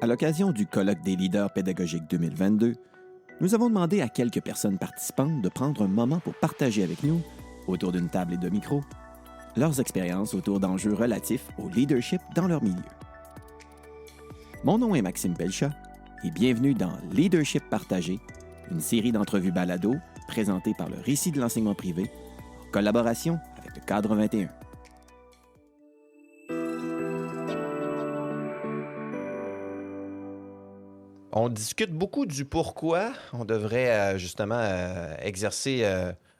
À l'occasion du colloque des leaders pédagogiques 2022, nous avons demandé à quelques personnes participantes de prendre un moment pour partager avec nous, autour d'une table et de micros, leurs expériences autour d'enjeux relatifs au leadership dans leur milieu. Mon nom est Maxime Pelchat et bienvenue dans Leadership partagé, une série d'entrevues balado présentées par le Récit de l'enseignement privé en collaboration avec le Cadre 21. On discute beaucoup du pourquoi on devrait justement exercer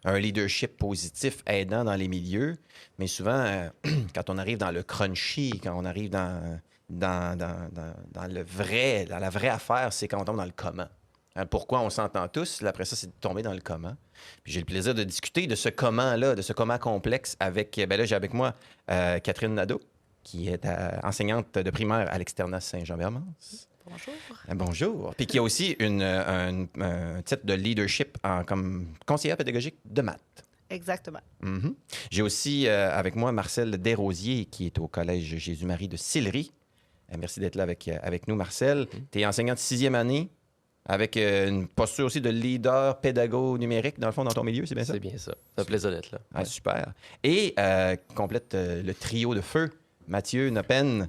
un leadership positif aidant dans les milieux, mais souvent, quand on arrive dans le crunchy, quand on arrive dans la vraie affaire, c'est quand on tombe dans le comment. Pourquoi on s'entend tous, après ça, c'est de tomber dans le comment. Puis j'ai le plaisir de discuter de ce comment-là, de ce comment complexe avec, j'ai avec moi Catherine Nadeau, qui est enseignante de primaire à l'Externat Saint-Jean-Bermance. Bonjour. Bonjour. Puis qui a aussi un titre de leadership comme conseillère pédagogique de maths. Exactement. Mm-hmm. J'ai aussi avec moi Marcel Desrosiers, qui est au Collège Jésus-Marie de Sillery. Merci d'être là avec nous, Marcel. Tu es enseignant de 6e année avec une posture aussi de leader pédago numérique, dans le fond, dans ton milieu, c'est bien ça? C'est bien ça. Ça fait plaisir d'être là. Ah, Ouais. super. Et complète le trio de feu, Mathieu Noppen.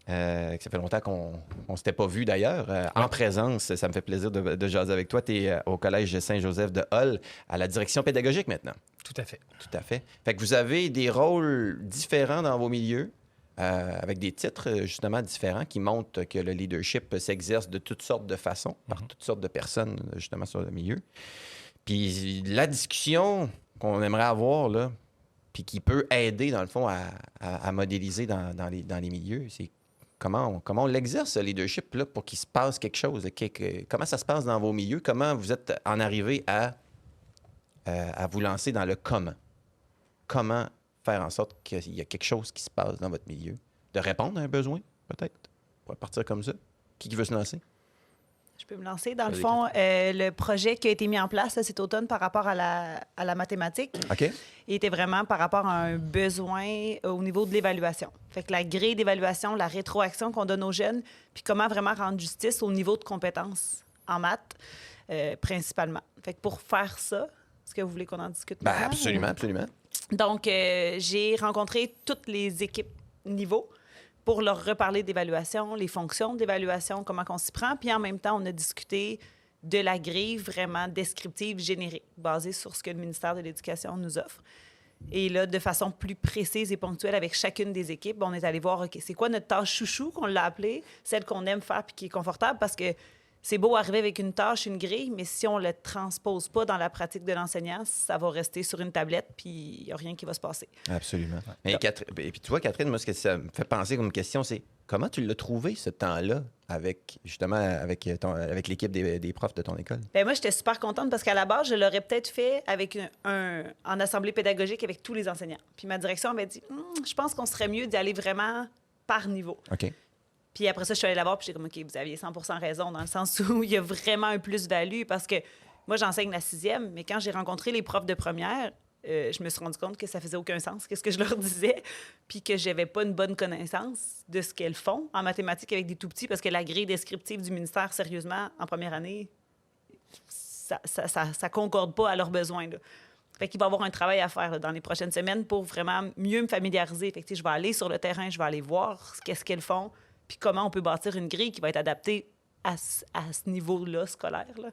Ça fait longtemps qu'on ne s'était pas vu d'ailleurs. En présence, ça me fait plaisir de jaser avec toi. Tu es au Collège Saint-Joseph de Hull, à la direction pédagogique maintenant. Tout à fait. Tout à fait. Fait que vous avez des rôles différents dans vos milieux, avec des titres justement différents qui montrent que le leadership s'exerce de toutes sortes de façons, par toutes sortes de personnes justement sur le milieu. Puis la discussion qu'on aimerait avoir, là, puis qui peut aider dans le fond à modéliser dans les milieux, c'est comment on l'exerce, le leadership, là, pour qu'il se passe quelque chose. Comment ça se passe dans vos milieux? Comment vous êtes en arrivé à vous lancer dans le comment? Comment faire en sorte qu'il y a quelque chose qui se passe dans votre milieu? De répondre à un besoin, peut-être? On va partir comme ça. Qui veut se lancer? Je peux me lancer. Dans le fond, le projet qui a été mis en place là, cet automne par rapport à la mathématique, OK. il était vraiment par rapport à un besoin au niveau de l'évaluation. Fait que la grille d'évaluation, la rétroaction qu'on donne aux jeunes, puis comment vraiment rendre justice au niveau de compétences en maths, principalement. Fait que pour faire ça, est-ce que vous voulez qu'on en discute maintenant? Absolument, absolument. Donc, j'ai rencontré toutes les équipes niveau pour leur reparler d'évaluation, les fonctions d'évaluation, comment on s'y prend. Puis en même temps, on a discuté de la grille vraiment descriptive, générique, basée sur ce que le ministère de l'Éducation nous offre. Et là, de façon plus précise et ponctuelle avec chacune des équipes, on est allé voir, OK, c'est quoi notre tâche chouchou, qu'on l'a appelée, celle qu'on aime faire puis qui est confortable, parce que c'est beau arriver avec une tâche, une grille, mais si on ne le transpose pas dans la pratique de l'enseignant, ça va rester sur une tablette, puis il n'y a rien qui va se passer. Absolument. Et puis tu vois, Catherine, moi, ce que ça me fait penser comme question, c'est comment tu l'as trouvé, ce temps-là, avec l'équipe des profs de ton école? Bien, moi, j'étais super contente parce qu'à la base, je l'aurais peut-être fait avec en assemblée pédagogique avec tous les enseignants. Puis ma direction m'avait dit, je pense qu'on serait mieux d'y aller vraiment par niveau. OK. Puis après ça, je suis allée la voir, puis j'étais comme, OK, vous aviez 100% raison, dans le sens où il y a vraiment un plus-value, parce que moi, j'enseigne la 6e, mais quand j'ai rencontré les profs de première, je me suis rendu compte que ça faisait aucun sens, qu'est-ce que je leur disais, puis que j'avais pas une bonne connaissance de ce qu'elles font en mathématiques avec des tout-petits, parce que la grille descriptive du ministère, sérieusement, en première année, ça concorde pas à leurs besoins, là. Fait qu'il va y avoir un travail à faire là, dans les prochaines semaines pour vraiment mieux me familiariser. Fait que, je vais aller sur le terrain, je vais aller voir qu'est-ce qu'elles font, puis comment on peut bâtir une grille qui va être adaptée à ce niveau-là scolaire. Là.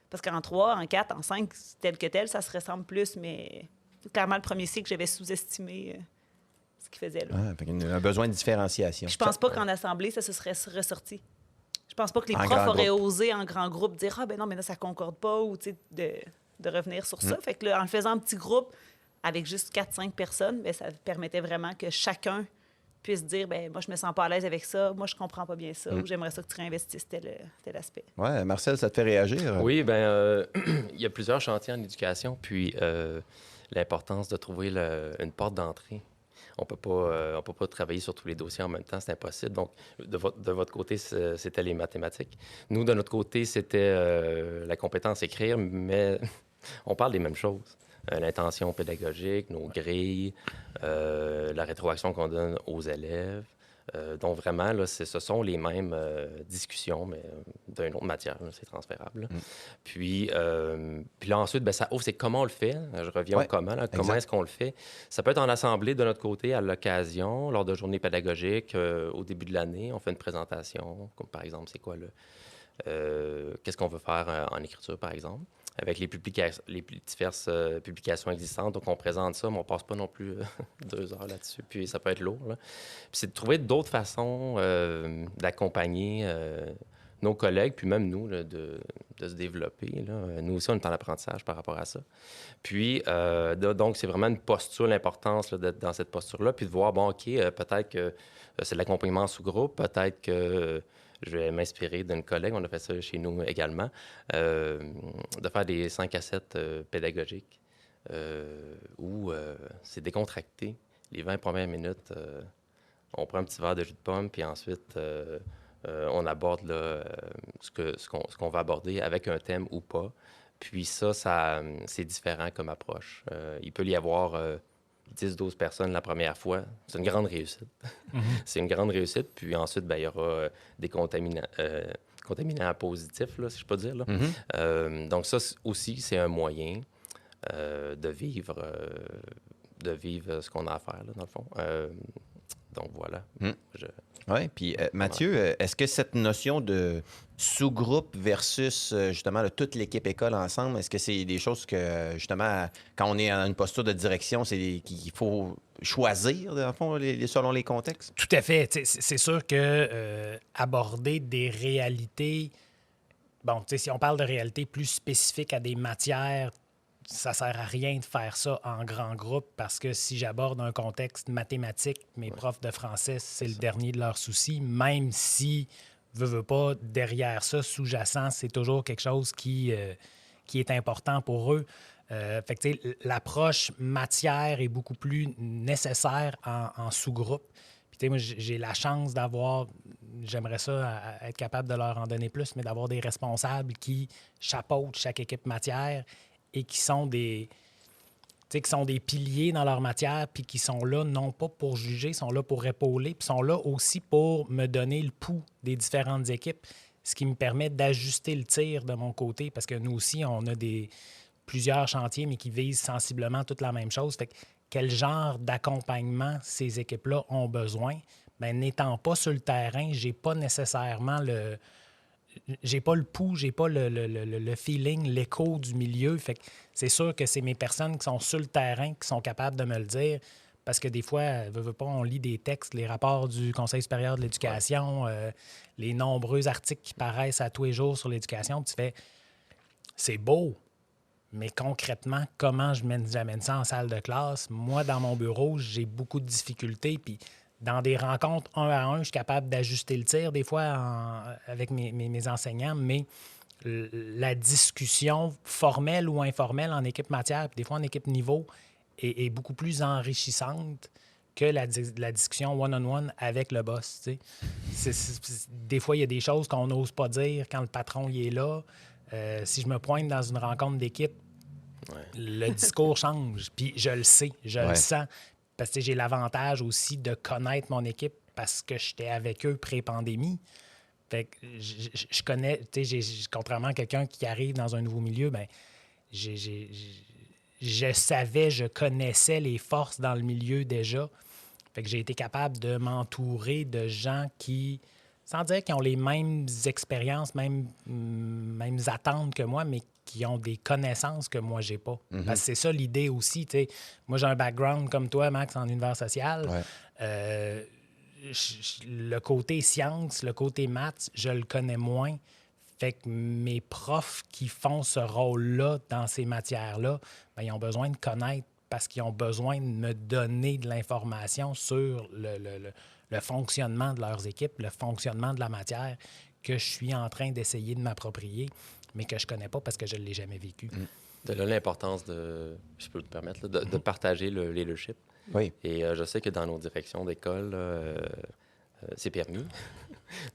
Parce qu'en 3, en 4, en 5, tel que tel, ça se ressemble plus, mais clairement, le premier cycle, j'avais sous-estimé ce qu'il faisait. Là. Fait qu'il y a un besoin de différenciation. Je pense pas qu'en assemblée, ça se serait ressorti. Je pense pas que les En profs grand auraient groupe. osé en grand groupe dire « Ah, ben non, mais là, ça concorde pas » ou de revenir sur ça. Fait que là, en le faisant en petit groupe, avec juste 4-5 personnes, bien, ça permettait vraiment que chacun puisse dire, ben moi, je me sens pas à l'aise avec ça, moi, je comprends pas bien ça, ou j'aimerais ça que tu réinvestisses tel aspect. Ouais, Marcel, ça te fait réagir? Oui, il y a plusieurs chantiers en éducation, puis l'importance de trouver une porte d'entrée. On peut pas travailler sur tous les dossiers en même temps, c'est impossible. Donc, de votre côté, c'était les mathématiques. Nous, de notre côté, c'était la compétence écrire, mais on parle des mêmes choses. L'intention pédagogique, nos grilles, la rétroaction qu'on donne aux élèves, Donc, vraiment, là, ce sont les mêmes discussions, mais d'une autre matière, là, c'est transférable. Puis là, ensuite, ben, ça ouvre, c'est comment on le fait. Je reviens au comment. Là. Comment est-ce qu'on le fait? Ça peut être en assemblée de notre côté, à l'occasion, lors de journées pédagogiques, au début de l'année. On fait une présentation, comme par exemple, c'est quoi qu'est-ce qu'on veut faire en écriture, par exemple, avec les diverses publications existantes. Donc, on présente ça, mais on ne passe pas non plus 2 heures là-dessus, puis ça peut être lourd. Là. Puis c'est de trouver d'autres façons d'accompagner nos collègues, puis même nous, là, de se développer. Là. Nous aussi, on est en apprentissage par rapport à ça. Puis, donc, c'est vraiment une posture, l'importance là, d'être dans cette posture-là, puis de voir, bon, OK, peut-être que c'est de l'accompagnement sous groupe, peut-être que je vais m'inspirer d'une collègue, on a fait ça chez nous également, de faire des 5 à 7 pédagogiques où c'est décontracté. Les 20 premières minutes, on prend un petit verre de jus de pomme, puis ensuite, on aborde là, ce qu'on va aborder avec un thème ou pas. Puis ça c'est différent comme approche. Il peut y avoir 10-12 personnes la première fois. C'est une grande réussite. C'est une grande réussite. Puis ensuite, ben, il y aura des contaminants positifs, là, si je peux dire. Là. Donc ça aussi, c'est un moyen de vivre ce qu'on a à faire, là, dans le fond. Donc voilà. Oui, puis Mathieu, est-ce que cette notion de sous-groupe versus justement toute l'équipe école ensemble, est-ce que c'est des choses que justement, quand on est en une posture de direction, c'est qu'il faut choisir, dans le fond, selon les contextes? Tout à fait. C'est sûr que aborder des réalités, bon, si on parle de réalités plus spécifiques à des matières, ça sert à rien de faire ça en grand groupe parce que si j'aborde un contexte mathématique, mes profs de français, c'est le dernier de leurs soucis, même si, veux pas, derrière ça, sous-jacent, c'est toujours quelque chose qui est important pour eux. Fait que, l'approche matière est beaucoup plus nécessaire en sous-groupe. Puis, moi, j'ai la chance d'avoir, j'aimerais ça être capable de leur en donner plus, mais d'avoir des responsables qui chapeautent chaque équipe matière et qui sont des piliers dans leur matière, puis qui sont là non pas pour juger, sont là pour épauler, puis sont là aussi pour me donner le pouls des différentes équipes, ce qui me permet d'ajuster le tir de mon côté, parce que nous aussi, on a plusieurs chantiers, mais qui visent sensiblement toute la même chose. Fait que quel genre d'accompagnement ces équipes-là ont besoin? Bien, n'étant pas sur le terrain, j'ai pas nécessairement j'ai pas le pouls, j'ai pas le feeling, l'écho du milieu. Fait que c'est sûr que c'est mes personnes qui sont sur le terrain qui sont capables de me le dire. Parce que des fois, veux pas, on lit des textes, les rapports du Conseil supérieur de l'éducation, les nombreux articles qui paraissent à tous les jours sur l'éducation. Puis tu fais, c'est beau, mais concrètement, comment j'amène ça en salle de classe? Moi, dans mon bureau, j'ai beaucoup de difficultés. Puis dans des rencontres 1 à 1, je suis capable d'ajuster le tir des fois avec mes enseignants, mais la discussion formelle ou informelle en équipe matière, puis des fois en équipe niveau, est beaucoup plus enrichissante que la discussion one-on-one avec le boss. Des fois, il y a des choses qu'on n'ose pas dire quand le patron il est là. Si je me pointe dans une rencontre d'équipe, le discours change. Puis je le sais, je le sens. Parce que j'ai l'avantage aussi de connaître mon équipe parce que j'étais avec eux pré-pandémie. Fait que je connais, contrairement à quelqu'un qui arrive dans un nouveau milieu, ben je savais, je connaissais les forces dans le milieu déjà. Fait que j'ai été capable de m'entourer de gens qui, sans dire qu'ils ont les mêmes expériences, mêmes attentes que moi, mais qui ont des connaissances que moi, j'ai pas. Parce que c'est ça l'idée aussi. T'sais. Moi, j'ai un background comme toi, Max, en univers social. Le côté sciences, le côté maths, je le connais moins. Fait que mes profs qui font ce rôle-là dans ces matières-là, bien, ils ont besoin de connaître parce qu'ils ont besoin de me donner de l'information sur le fonctionnement de leurs équipes, le fonctionnement de la matière que je suis en train d'essayer de m'approprier, mais que je connais pas parce que je ne l'ai jamais vécu. De là, l'importance de, je peux te permettre, là, de partager le leadership. Oui. Et je sais que dans nos directions d'école, c'est permis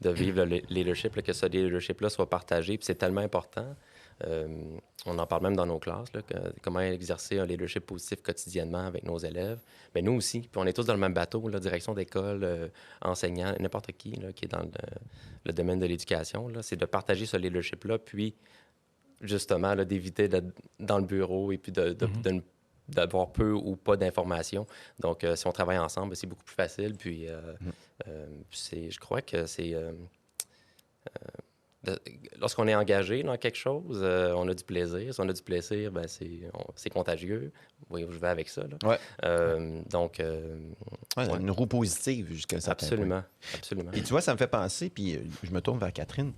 de vivre le leadership, là, que ce leadership-là soit partagé. Puis c'est tellement important. On en parle même dans nos classes, là, comment exercer un leadership positif quotidiennement avec nos élèves. Bien, nous aussi, puis on est tous dans le même bateau, la direction d'école, enseignants, n'importe qui là, qui est dans le domaine de l'éducation, là, c'est de partager ce leadership-là, puis justement là, d'éviter d'être dans le bureau et puis d'avoir peu ou pas d'informations. Donc, si on travaille ensemble, c'est beaucoup plus facile. Puis, je crois que c'est... lorsqu'on est engagé dans quelque chose, on a du plaisir. Si on a du plaisir, ben c'est contagieux. Vous voyez où je vais avec ça. Là. Ouais. Donc... Ouais. Une roue positive jusqu'à un certain point. Absolument. Et tu vois, ça me fait penser, puis je me tourne vers Catherine.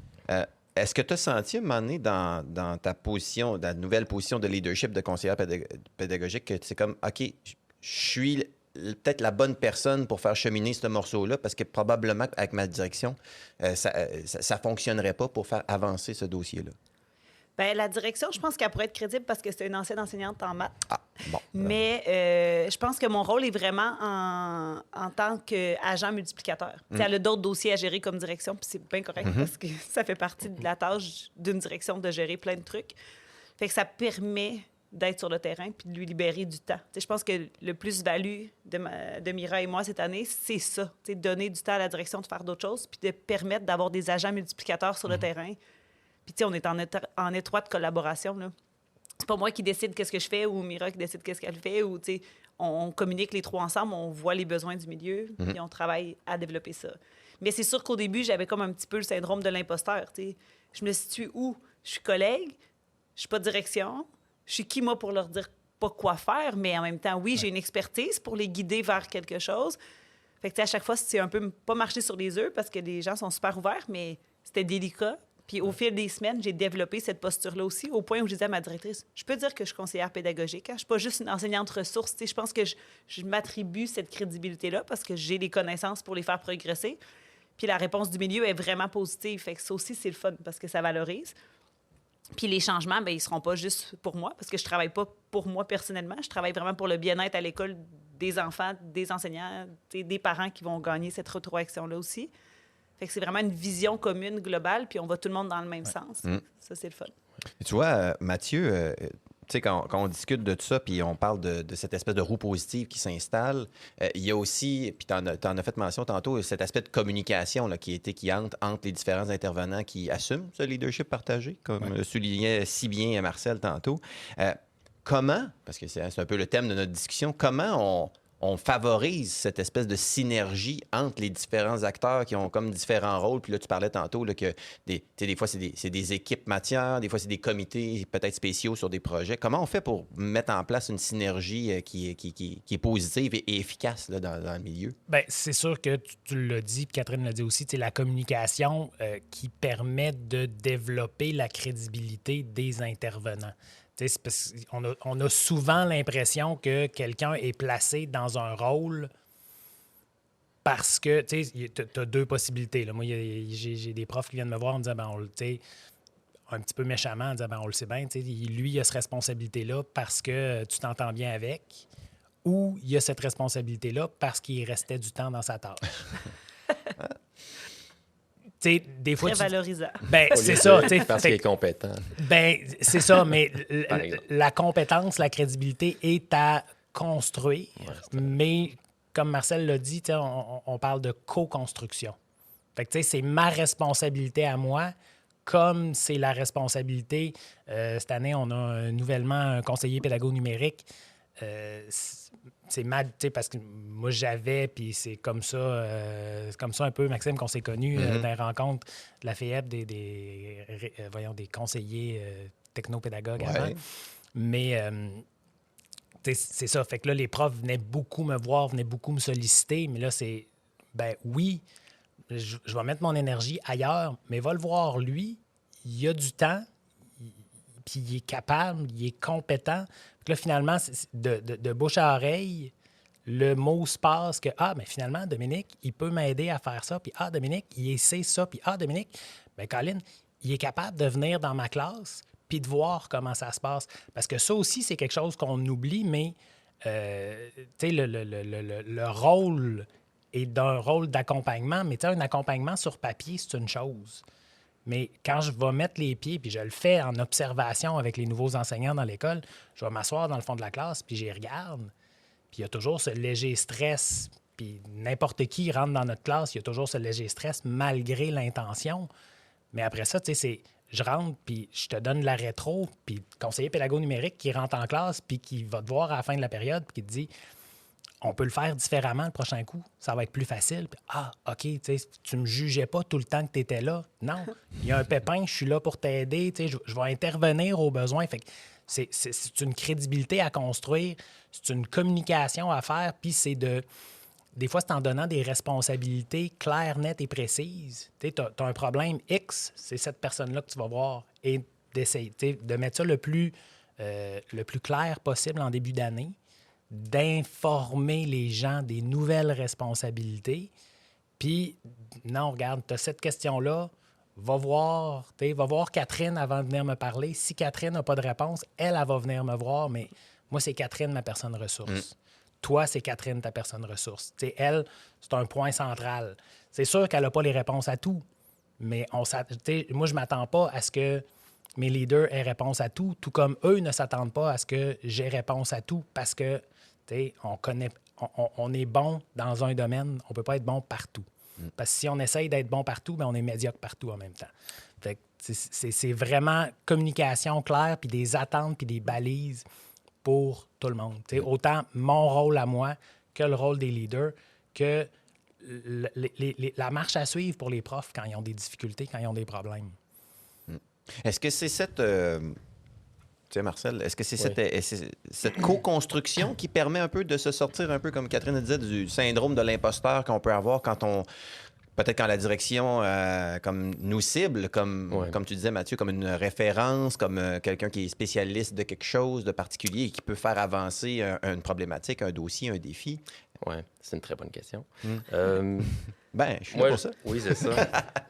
Est-ce que tu as senti à un moment donné dans ta position, dans la nouvelle position de leadership de conseillère pédagogique, que c'est comme, OK, je suis peut-être la bonne personne pour faire cheminer ce morceau-là, parce que probablement avec ma direction, ça ne fonctionnerait pas pour faire avancer ce dossier-là? Bien, la direction, je pense qu'elle pourrait être crédible parce que c'est une ancienne enseignante en maths. Ah, bon. Mais je pense que mon rôle est vraiment en tant qu'agent multiplicateur. Elle a d'autres dossiers à gérer comme direction, puis c'est bien correct parce que ça fait partie de la tâche d'une direction de gérer plein de trucs. Fait que ça permet d'être sur le terrain puis de lui libérer du temps. Je pense que le plus-value de Mira et moi cette année, c'est ça. Donner du temps à la direction de faire d'autres choses puis de permettre d'avoir des agents multiplicateurs sur le terrain. Puis, on est en étroite collaboration, là. C'est pas moi qui décide qu'est-ce que je fais ou Mira qui décide qu'est-ce qu'elle fait. Ou, on communique les trois ensemble, on voit les besoins du milieu, puis on travaille à développer ça. Mais c'est sûr qu'au début, j'avais comme un petit peu le syndrome de l'imposteur. Je me situe où? Je suis collègue, je suis pas direction, je suis qui, moi, pour leur dire pas quoi faire, mais en même temps, oui, j'ai une expertise pour les guider vers quelque chose. Fait que, à chaque fois, c'est un peu pas marcher sur les œufs parce que les gens sont super ouverts, mais c'était délicat. Puis au fil des semaines, j'ai développé cette posture-là aussi, au point où je disais à ma directrice, je peux dire que je suis conseillère pédagogique. Hein? Je ne suis pas juste une enseignante ressource. Je pense que je m'attribue cette crédibilité-là parce que j'ai les connaissances pour les faire progresser. Puis la réponse du milieu est vraiment positive. Fait que ça aussi, c'est le fun parce que ça valorise. Puis les changements, bien, ils ne seront pas juste pour moi parce que je ne travaille pas pour moi personnellement. Je travaille vraiment pour le bien-être à l'école des enfants, des enseignants, des parents qui vont gagner cette rétroaction-là aussi. Fait que c'est vraiment une vision commune, globale, puis on va tout le monde dans le même sens. Ça, c'est le fun. Et tu vois, Mathieu, tu sais, quand on discute de tout ça, puis on parle de cette espèce de roue positive qui s'installe, il y a aussi, puis tu en as fait mention tantôt, cet aspect de communication là, qui entre les différents intervenants qui assument ce leadership partagé, comme le soulignait si bien Marcel tantôt. Comment, parce que c'est un peu le thème de notre discussion, comment on favorise cette espèce de synergie entre les différents acteurs qui ont comme différents rôles. Puis là, tu parlais tantôt là, que des fois, c'est des équipes matières, des fois, c'est des comités peut-être spéciaux sur des projets. Comment on fait pour mettre en place une synergie qui est positive et efficace là, dans le milieu? Bien, c'est sûr que tu l'as dit, puis Catherine l'a dit aussi, la communication qui permet de développer la crédibilité des intervenants. Parce qu'on a souvent l'impression que quelqu'un est placé dans un rôle parce que tu as deux possibilités. Là. Moi, j'ai des profs qui viennent me voir en me disant un petit peu méchamment, en disant on le sait bien, lui, il a cette responsabilité-là parce que tu t'entends bien avec, ou il a cette responsabilité-là parce qu'il restait du temps dans sa tâche. Des fois, très valorisant. C'est ça. Parce qu'il est compétent. C'est ça, mais la compétence, la crédibilité est à construire. Mais comme Marcel l'a dit, on parle de co-construction. Fait que c'est ma responsabilité à moi, comme c'est la responsabilité. Cette année, on a nouvellement un conseiller pédago numérique. C'est parce que moi j'avais, puis c'est comme ça un peu, Maxime, qu'on s'est connus dans les rencontres de la FEEP, des conseillers technopédagogues avant. Mais c'est ça, fait que là, les profs venaient beaucoup me voir, venaient beaucoup me solliciter, mais là, c'est, oui, je vais mettre mon énergie ailleurs, mais va le voir, lui, il a du temps, puis il est capable, il est compétent. Puis là, finalement, de bouche à oreille, le mot se passe que, mais finalement, Dominique, il peut m'aider à faire ça, puis Dominique, il sait ça, puis Dominique, Colin, il est capable de venir dans ma classe, puis de voir comment ça se passe. Parce que ça aussi, c'est quelque chose qu'on oublie, mais, le rôle est d'un rôle d'accompagnement, mais un accompagnement sur papier, c'est une chose. Mais quand je vais mettre les pieds, puis je le fais en observation avec les nouveaux enseignants dans l'école, je vais m'asseoir dans le fond de la classe, puis j'y regarde. Puis il y a toujours ce léger stress. Puis n'importe qui rentre dans notre classe, il y a toujours ce léger stress malgré l'intention. Mais après ça, tu sais, je rentre, puis je te donne la rétro, puis le conseiller pédago numérique qui rentre en classe, puis qui va te voir à la fin de la période, puis qui te dit on peut le faire différemment le prochain coup, ça va être plus facile. Puis, OK, tu sais, tu me jugeais pas tout le temps que tu étais là. Non, il y a un pépin, je suis là pour t'aider, tu sais, je vais intervenir aux besoins. Fait que c'est une crédibilité à construire, c'est une communication à faire, puis c'est de. Des fois, c'est en donnant des responsabilités claires, nettes et précises. Tu as un problème X, c'est cette personne-là que tu vas voir. Et d'essayer de mettre ça le plus clair possible en début d'année, d'informer les gens des nouvelles responsabilités. Puis, non, regarde, tu as cette question-là, va voir Catherine avant de venir me parler. Si Catherine n'a pas de réponse, elle va venir me voir, mais moi, c'est Catherine, ma personne ressource. Toi, c'est Catherine, ta personne ressource. T'sais, elle, c'est un point central. C'est sûr qu'elle n'a pas les réponses à tout, mais moi, je ne m'attends pas à ce que mes leaders aient réponse à tout comme eux ne s'attendent pas à ce que j'ai réponse à tout parce que on est bon dans un domaine, on ne peut pas être bon partout. Parce que si on essaye d'être bon partout, bien, on est médiocre partout en même temps. Fait que c'est vraiment communication claire, puis des attentes, puis des balises pour tout le monde. Autant mon rôle à moi que le rôle des leaders, que la marche à suivre pour les profs quand ils ont des difficultés, quand ils ont des problèmes. Est-ce que c'est cette... Tu sais, Marcel, est-ce que c'est cette co-construction qui permet un peu de se sortir, un peu comme Catherine le disait, du syndrome de l'imposteur qu'on peut avoir quand on... Peut-être quand la direction comme nous cible, comme tu disais, Mathieu, comme une référence, comme quelqu'un qui est spécialiste de quelque chose de particulier et qui peut faire avancer une problématique, un dossier, un défi? Oui, c'est une très bonne question. Je suis là pour ça. Oui, c'est ça.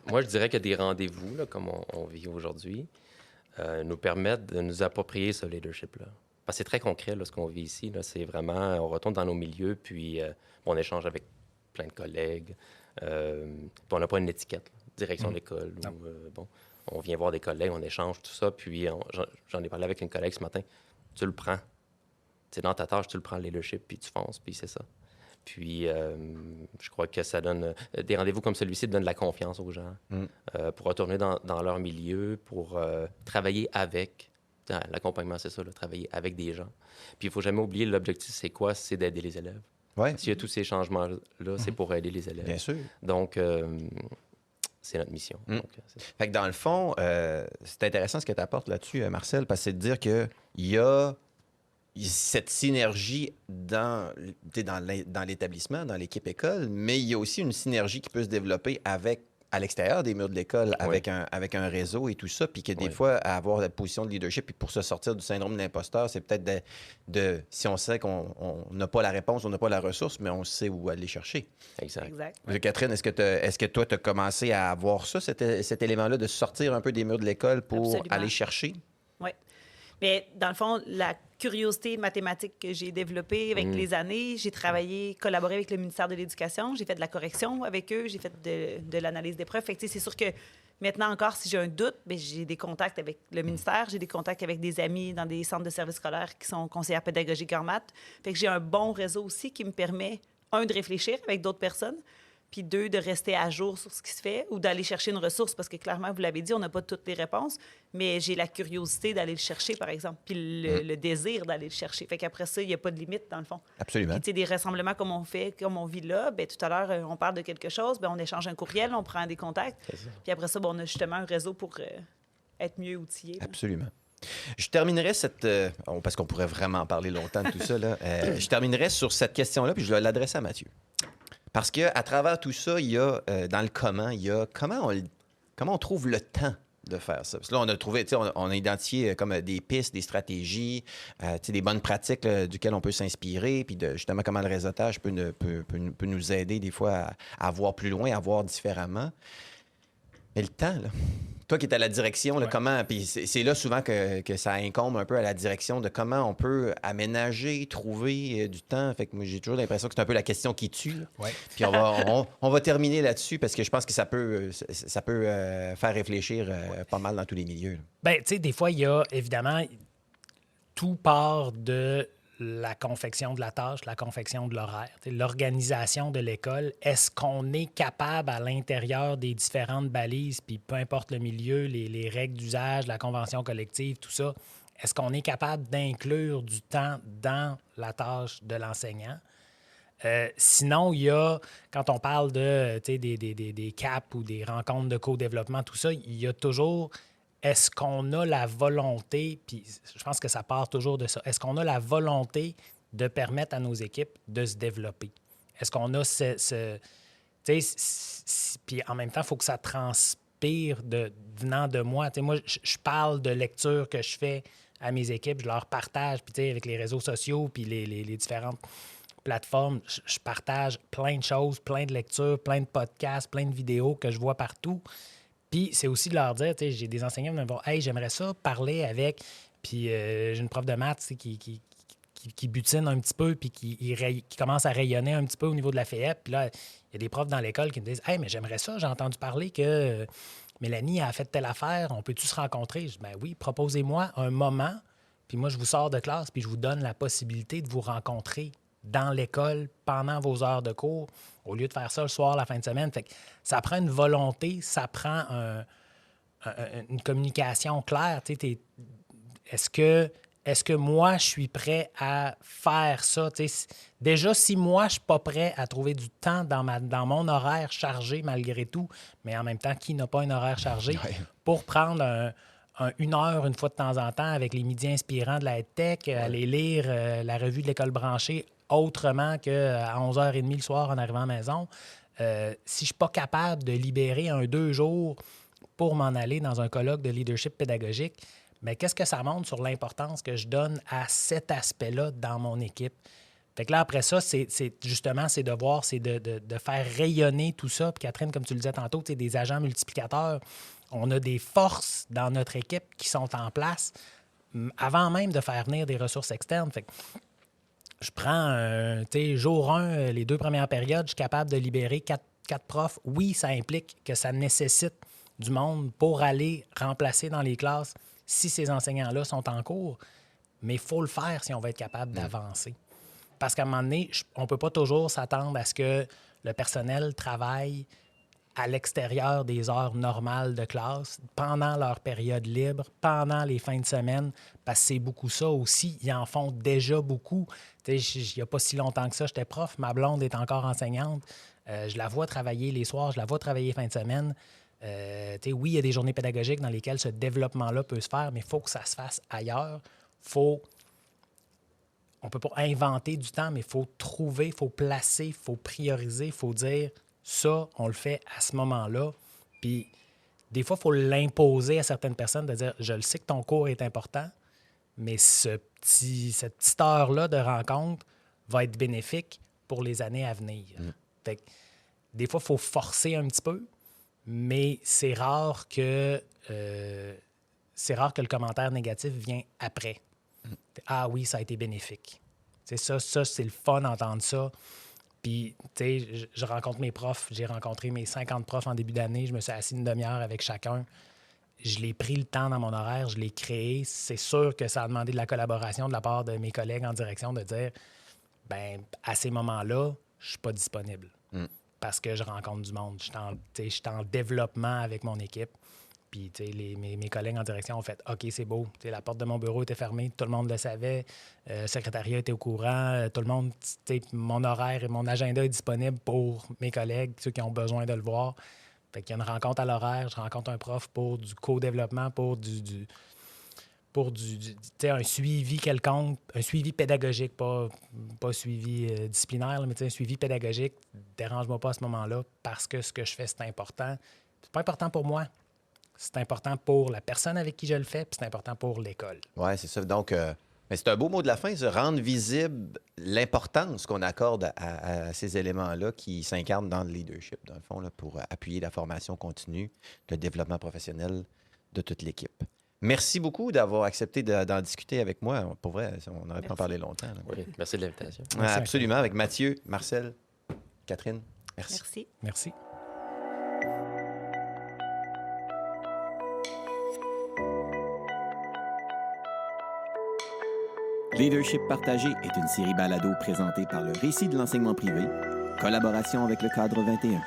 Moi, je dirais que des rendez-vous, là, comme on vit aujourd'hui, nous permettent de nous approprier ce leadership-là. Parce que c'est très concret, là, ce qu'on vit ici. Là. C'est vraiment, on retourne dans nos milieux, puis on échange avec plein de collègues. On n'a pas une étiquette, là, direction de l'école. On vient voir des collègues, on échange, tout ça. Puis j'en ai parlé avec une collègue ce matin. Tu le prends. C'est dans ta tâche, tu le prends, le leadership, puis tu fonces, puis c'est ça. Puis je crois que ça donne... Des rendez-vous comme celui-ci donnent de la confiance aux gens pour retourner dans leur milieu, pour travailler avec. L'accompagnement, c'est ça, là, travailler avec des gens. Puis il ne faut jamais oublier, l'objectif, c'est quoi? C'est d'aider les élèves. Ouais. S'il y a tous ces changements-là, c'est pour aider les élèves. Bien sûr. Donc, c'est notre mission. Donc, fait que dans le fond, c'est intéressant ce que tu apportes là-dessus, Marcel, parce que c'est de dire qu'il y a cette synergie dans l'établissement, dans l'équipe école, mais il y a aussi une synergie qui peut se développer à l'extérieur des murs de l'école, avec un réseau et tout ça, puis que des fois, avoir la position de leadership, puis pour se sortir du syndrome de l'imposteur, c'est peut-être si on sait qu'on n'a pas la réponse, on n'a pas la ressource, mais on sait où aller chercher. Exact. Catherine, est-ce que toi, tu as commencé à avoir ça, cet élément-là, de sortir un peu des murs de l'école pour aller chercher? Oui. Mais dans le fond, la curiosité mathématique que j'ai développée avec les années, j'ai collaboré avec le ministère de l'Éducation, j'ai fait de la correction avec eux, j'ai fait de l'analyse d'épreuves. Fait que c'est sûr que maintenant encore, si j'ai un doute, bien, j'ai des contacts avec le ministère, j'ai des contacts avec des amis dans des centres de services scolaires qui sont conseillères pédagogiques en maths. Fait que j'ai un bon réseau aussi qui me permet, de réfléchir avec d'autres personnes, puis 2, de rester à jour sur ce qui se fait ou d'aller chercher une ressource, parce que clairement, vous l'avez dit, on n'a pas toutes les réponses, mais j'ai la curiosité d'aller le chercher, par exemple, puis le désir d'aller le chercher. Fait qu'après ça, il n'y a pas de limite, dans le fond. Absolument. Puis, tu sais, des rassemblements comme on vit là, bien, tout à l'heure, on parle de quelque chose, bien, on échange un courriel, on prend des contacts, puis après ça, bien, on a justement un réseau pour être mieux outillé. Là. Absolument. Je terminerai parce qu'on pourrait vraiment parler longtemps de tout ça, là. Je terminerai sur cette question-là, puis je vais l'adresser à Mathieu. Parce qu'à travers tout ça, il y a, dans le comment, il y a comment on trouve le temps de faire ça. Parce que là, on a trouvé, on a identifié comme des pistes, des stratégies, des bonnes pratiques duquel on peut s'inspirer, puis justement comment le réseautage peut nous aider des fois à voir plus loin, à voir différemment. Mais le temps, là, Toi qui es à la direction, là, Ouais. comment... Puis c'est là souvent que ça incombe un peu à la direction de comment on peut aménager, trouver du temps. Fait que moi, j'ai toujours l'impression que c'est un peu la question qui tue. Là. Ouais. Puis on va terminer là-dessus parce que je pense que ça peut faire réfléchir pas mal dans tous les milieux. Là. Bien, tu sais, des fois, il y a évidemment, tout part de la confection de la tâche, la confection de l'horaire, tu sais, l'organisation de l'école. Est-ce qu'on est capable à l'intérieur des différentes balises, puis peu importe le milieu, les règles d'usage, la convention collective, tout ça, est-ce qu'on est capable d'inclure du temps dans la tâche de l'enseignant? Sinon, il y a, quand on parle de, tu sais, des CAP ou des rencontres de co-développement, tout ça, il y a toujours, est-ce qu'on a la volonté, puis je pense que ça part toujours de ça, est-ce qu'on a la volonté de permettre à nos équipes de se développer? Est-ce qu'on a tu sais, puis en même temps, il faut que ça transpire venant de moi. Tu sais, moi, je parle de lecture que je fais à mes équipes, je leur partage, puis tu sais, avec les réseaux sociaux, puis les différentes plateformes, je partage plein de choses, plein de lectures, plein de podcasts, plein de vidéos que je vois partout. Puis c'est aussi de leur dire, tu sais, j'ai des enseignants qui me disent « Hey, j'aimerais ça parler avec... » Puis j'ai une prof de maths qui butine un petit peu puis qui commence à rayonner un petit peu au niveau de la FEP. Puis là, il y a des profs dans l'école qui me disent « Hey, mais j'aimerais ça, j'ai entendu parler que Mélanie a fait telle affaire, on peut-tu se rencontrer? » Je dis « Ben oui, proposez-moi un moment, puis moi, je vous sors de classe, puis je vous donne la possibilité de vous rencontrer dans l'école pendant vos heures de cours, au lieu de faire ça le soir, la fin de semaine. » Fait que ça prend une volonté, ça prend une communication claire. Tu sais, est-ce que moi, je suis prêt à faire ça? Tu sais, déjà, si moi, je ne suis pas prêt à trouver du temps dans mon horaire chargé malgré tout, mais en même temps, qui n'a pas un horaire chargé, pour prendre une heure, une fois de temps en temps, avec les midis inspirants de la EdTech, aller lire la revue de l'École branchée autrement qu'à 11h30 le soir en arrivant à la maison, si je ne suis pas capable de libérer 2 jours pour m'en aller dans un colloque de leadership pédagogique, mais qu'est-ce que ça montre sur l'importance que je donne à cet aspect-là dans mon équipe? Fait que là, après ça, c'est de voir, c'est de faire rayonner tout ça. Puis Catherine, comme tu le disais tantôt, tu sais, des agents multiplicateurs, on a des forces dans notre équipe qui sont en place avant même de faire venir des ressources externes. Fait que je prends, tu sais, jour 1, les 2 premières périodes, je suis capable de libérer 4 profs. Oui, ça implique que ça nécessite du monde pour aller remplacer dans les classes si ces enseignants-là sont en cours, mais il faut le faire si on va être capable d'avancer. Parce qu'à un moment donné, on ne peut pas toujours s'attendre à ce que le personnel travaille à l'extérieur des heures normales de classe, pendant leur période libre, pendant les fins de semaine, parce que c'est beaucoup ça aussi. Ils en font déjà beaucoup. Tu sais, il n'y a pas si longtemps que ça, j'étais prof, ma blonde est encore enseignante. Je la vois travailler les soirs, je la vois travailler fin de semaine. Oui, il y a des journées pédagogiques dans lesquelles ce développement-là peut se faire, mais il faut que ça se fasse ailleurs. On ne peut pas inventer du temps, mais il faut trouver, il faut placer, il faut prioriser, il faut dire ça, on le fait à ce moment-là. Puis des fois, il faut l'imposer à certaines personnes de dire je le sais que ton cours est important, mais cette petite heure-là de rencontre va être bénéfique pour les années à venir. Fait que, des fois, il faut forcer un petit peu. Mais c'est rare que le commentaire négatif vient après. Ah oui, ça a été bénéfique. C'est ça, c'est le fun d'entendre ça. Puis, tu sais, je rencontre mes profs. J'ai rencontré mes 50 profs en début d'année. Je me suis assis une demi-heure avec chacun. Je l'ai pris le temps dans mon horaire. Je l'ai créé. C'est sûr que ça a demandé de la collaboration de la part de mes collègues en direction de dire, ben à ces moments-là, je suis pas disponible. Parce que je rencontre du monde. Je suis en développement avec mon équipe. Puis mes collègues en direction ont fait « OK, c'est beau. » La porte de mon bureau était fermée. Tout le monde le savait. Le secrétariat était au courant. Tout le monde, mon horaire et mon agenda est disponible pour mes collègues, ceux qui ont besoin de le voir. Fait qu'il y a une rencontre à l'horaire. Je rencontre un prof pour du co-développement, pour un suivi quelconque, un suivi pédagogique, pas suivi disciplinaire, mais un suivi pédagogique, dérange-moi pas à ce moment-là parce que ce que je fais, c'est important. C'est pas important pour moi. C'est important pour la personne avec qui je le fais, puis c'est important pour l'école. Oui, c'est ça. Donc, Mais c'est un beau mot de la fin, ça, rendre visible l'importance qu'on accorde à ces éléments-là qui s'incarnent dans le leadership, dans le fond, là, pour appuyer la formation continue, le développement professionnel de toute l'équipe. Merci beaucoup d'avoir accepté d'en discuter avec moi. Pour vrai, on aurait pu en parler longtemps. Là. Oui, merci de l'invitation. Absolument, avec Mathieu, Marcel, Catherine. Merci. Merci. Leadership partagé est une série balado présentée par le Récit de l'enseignement privé, collaboration avec le Cadre 21.